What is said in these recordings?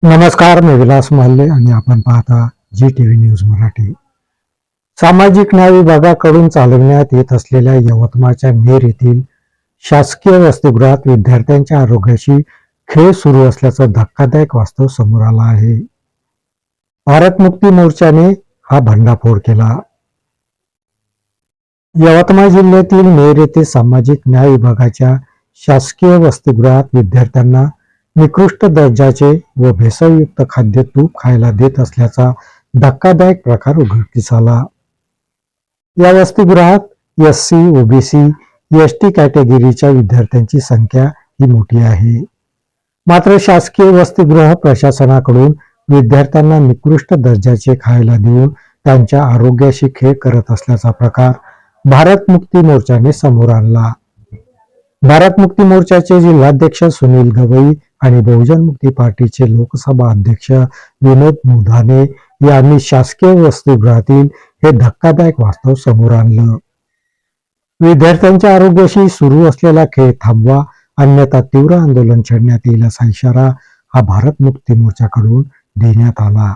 नमस्कार, मी विलास महल्ले आणि आपण पाहता जी न्यूज मराठी। सामाजिक न्याय विभागाकडून चालवण्यात येत असलेल्या यवतमाळच्या नेर येथील शासकीय वसतिगृहात विद्यार्थ्यांच्या आरोग्याशी खेळ सुरू असल्याचं धक्कादायक वास्तव समोर आलं आहे। भारत मुक्ती मोर्चाने हा भंडाफोड केला। यवतमाळ जिल्ह्यातील नेर येथे सामाजिक न्याय विभागाच्या शासकीय वसतिगृहात विद्यार्थ्यांना निकृष्ट दर्जाचे व भेसळयुक्त खाद्य तूप खायला देत असल्याचा धक्कादायक प्रकार उघडकीस आला। या वसतिगृहात एससी, ओबीसी, एसटी कॅटेगरीच्या विद्यार्थ्यांची संख्या ही मोठी आहे। मात्र शासकीय वसतिगृह प्रशासनाकडून विद्यार्थ्यांना निकृष्ट दर्जाचे खायला देऊन त्यांच्या आरोग्याशी खेळ करत असल्याचा प्रकार भारत मुक्ती मोर्चाने समोर आणला। भारत मुक्ती मोर्चाचे जिल्हाध्यक्ष सुनील गवई आणि बहुजन मुक्ती पार्टीचे लोकसभा अध्यक्ष विनोद मुधाने यांनी शासकीय वसतिगृहातील हे धक्कादायक वास्तव समोर आणलं। विद्यार्थ्यांच्या आरोग्याशी सुरू असलेला खेळ थांबवा, अन्यथा तीव्र आंदोलन छेडण्यात येईल असा इशारा हा भारत मुक्ती मोर्चाकडून देण्यात आला।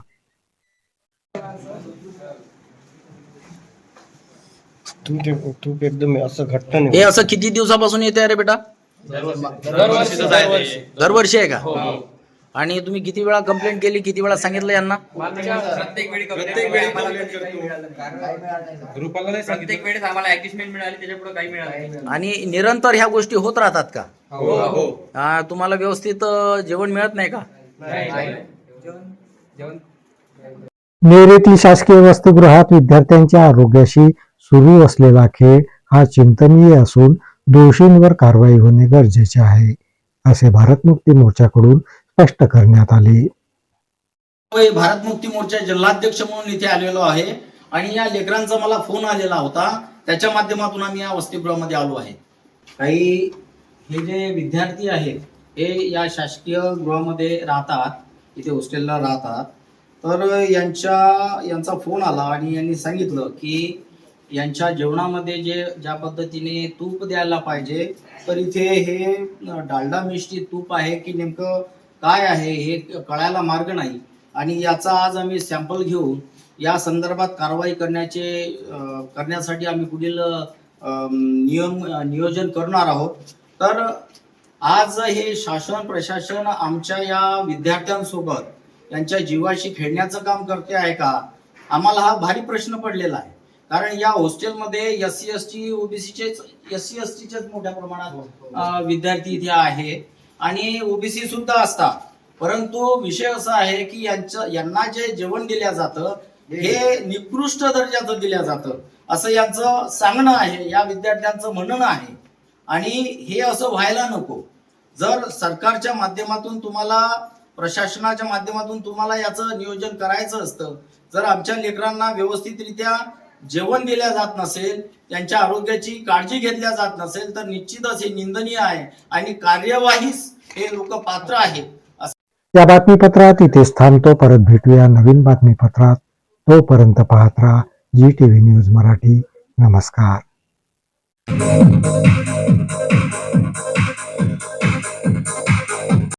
तूप एकदम असं घट्ट नाही। हे असं किती दिवसापासून येते अरे बेटा? दरवर्षी आहे का? आणि तुम्ही किती वेळा कंप्लेंट केली, किती वेळा सांगितलं यांना? प्रत्येक वेळेस आम्हाला ऍडजस्टमेंट मिळाली, त्याच्या पुढे काही मिळालं नाही। आणि निरंतर ह्या गोष्टी होत राहतात का? तुम्हाला व्यवस्थित जेवण मिळत नाही का? नेर येथील शासकीय वसतिगृहात विद्यार्थ्यांच्या आरोग्याशी सुरू असलेला खेळ हा चिंतनीय असून दोषींवर कारवाई होणे गरजेचे आहे, असे भारत मुक्ती मोर्चाकडून स्पष्ट करण्यात आले। भारत मुक्ती मोर्चा जिल्हाध्यक्ष म्हणून इथे आलेलो आहे आणि या लेकरांचा मला फोन आलेला होता, त्याच्या माध्यमातून आम्ही या वसतिगृहामध्ये आलो आहे। काही हे जे विद्यार्थी आहेत हे या शासकीय गृहामध्ये राहतात, इथे हॉस्टेलला राहतात। तर यांचा फोन आला आणि यांनी सांगितलं की यांच्या जेवणामध्ये ज्या पद्धतीने तूप द्यायला पाहिजे, तर इथे हे डालडा मिश्रित तूप आहे की नेमकं काय आहे हे कळायला मार्ग नाही। आणि याचा आज आम्ही सॅम्पल घेऊन या संदर्भात कारवाई करण्यासाठी आम्ही पुढील नियोजन करणार आहोत। तर आज हे शासन प्रशासन आमच्या या विद्यार्थ्यांसोबत यांच्या जीवाशी खेळण्याचं काम करते आहे का? आम्हाला हा भारी प्रश्न पडलेला आहे। कारण या हॉस्टेलमध्ये एससी एसटी एसटीचेच मोठ्या प्रमाणात विद्यार्थी इथे आहे आणि ओबीसी सुद्धा असतात। परंतु विषय असा आहे की यांना जे जेवण दिल्या जातं हे निकृष्ट दर्जाचं दिल्या जातं असं यांचं सांगणं आहे, या विद्यार्थ्यांचं म्हणणं आहे। आणि हे असं व्हायला नको। जर सरकारच्या माध्यमातून तुम्हाला, प्रशासनाच्या माध्यमातून तुम्हाला याचं नियोजन करायचं असतं, जर आमच्या लेकरांना व्यवस्थितरित्या जेवण दिल्या जात नसेल, त्यांच्या आरोग्याची काळजी घेतल्या जात नसेल, तर निश्चितच हे निंदनीय आहे आणि कार्यवाहीस हे लोक पात्र आहेत। या बातमीपत्रात इथेच थांबतो, परत भेटूया नवीन बातमीपत्रात। तोपर्यंत पाहत राहा जी न्यूज मराठी। नमस्कार।